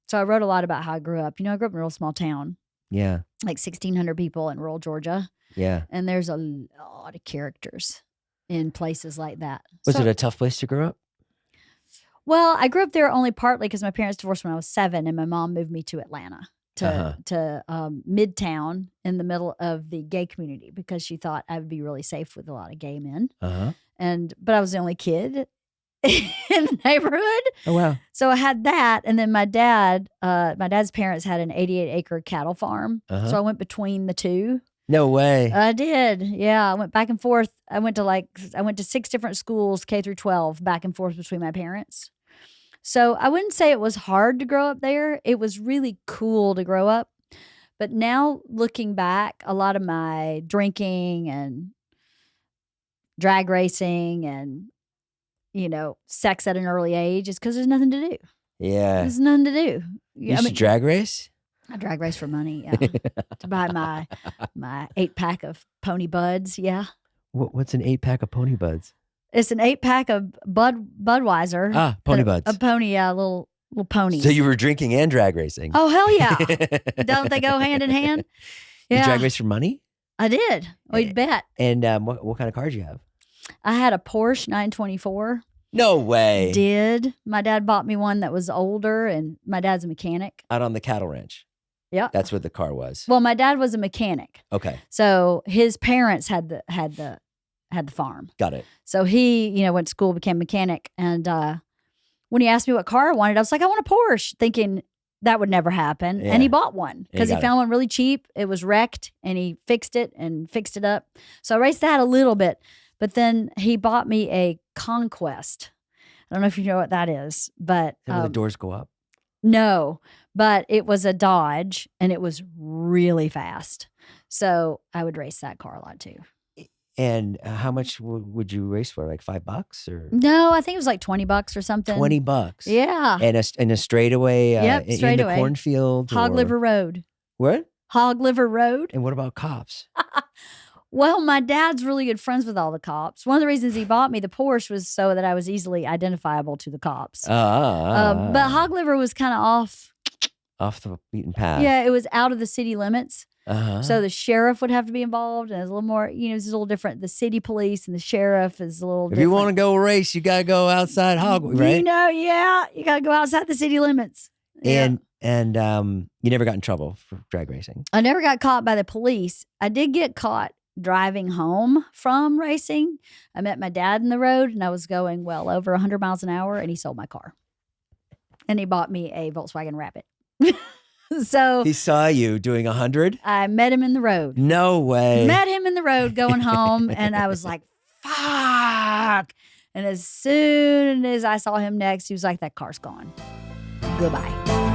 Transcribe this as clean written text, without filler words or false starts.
So I wrote a lot about how I grew up. I grew up in a real small town, Yeah. like 1,600 people in rural Georgia. Yeah. And there's a lot of characters in places like that. Was it a tough place to grow up? Well, I grew up there only partly because my parents divorced when I was 7, and my mom moved me to Atlanta, to Midtown in the middle of the gay community because she thought I would be really safe with a lot of gay men. But I was the only kid in the neighborhood. Oh, wow. So I had that. And then my dad's parents had an 88-acre cattle farm. So I went between the two. No way. I did. Yeah. I went back and forth. I went to 6 different schools, K through 12, back and forth between my parents. So I wouldn't say it was hard to grow up there. It was really cool to grow up. But now looking back, a lot of my drinking and drag racing and, sex at an early age is because there's nothing to do. Yeah. There's nothing to do. You used to drag race? I drag race for money, yeah. To buy my 8-pack of Pony Buds, yeah. What's an 8-pack of Pony Buds? It's an 8-pack of Budweiser. Ah, Pony Buds. A pony, yeah, little ponies. So you were drinking and drag racing? Oh, hell yeah. Don't they go hand in hand? Yeah. You drag race for money? I did. We'd bet. And what kind of car did you have? I had a Porsche 924. No way. Did. My dad bought me one that was older, and my dad's a mechanic. Out on the cattle ranch? Yeah. That's what the car was. Well, my dad was a mechanic. Okay. So his parents had the farm. Got it. So he, went to school, became a mechanic. And when he asked me what car I wanted, I was like, I want a Porsche, thinking that would never happen. Yeah. And he bought one because he found it. one really cheap. It was wrecked, and he fixed it up. So I raced that a little bit. But then he bought me a Conquest. I don't know if you know what that is, but Where the doors go up? No, but it was a Dodge, and it was really fast. So I would race that car a lot too. And how much would you race for? Like $5 or? No, I think it was like $20 or something. $20. Yeah. And a straightaway. Yep, straightaway. In the cornfield. Hog Liver Road. What? Hog Liver Road. And what about cops? Well, my dad's really good friends with all the cops. One of the reasons he bought me the Porsche was so that I was easily identifiable to the cops. But Hog Liver was kind of off the beaten path. Yeah, it was out of the city limits. So the sheriff would have to be involved, and it's a little more, it's a little different. The city police and the sheriff is a little different. If you want to go race, you got to go outside Hog, right? Yeah, you got to go outside the city limits. And you never got in trouble for drag racing? I never got caught by the police. I did get caught driving home from racing. I met my dad in the road, and I was going well over 100 miles an hour, and he sold my car. And he bought me a Volkswagen Rapid. So he saw you doing 100? I met him in the road. No way. Met him in the road going home, and I was like, fuck. And as soon as I saw him next, he was like, that car's gone. Goodbye.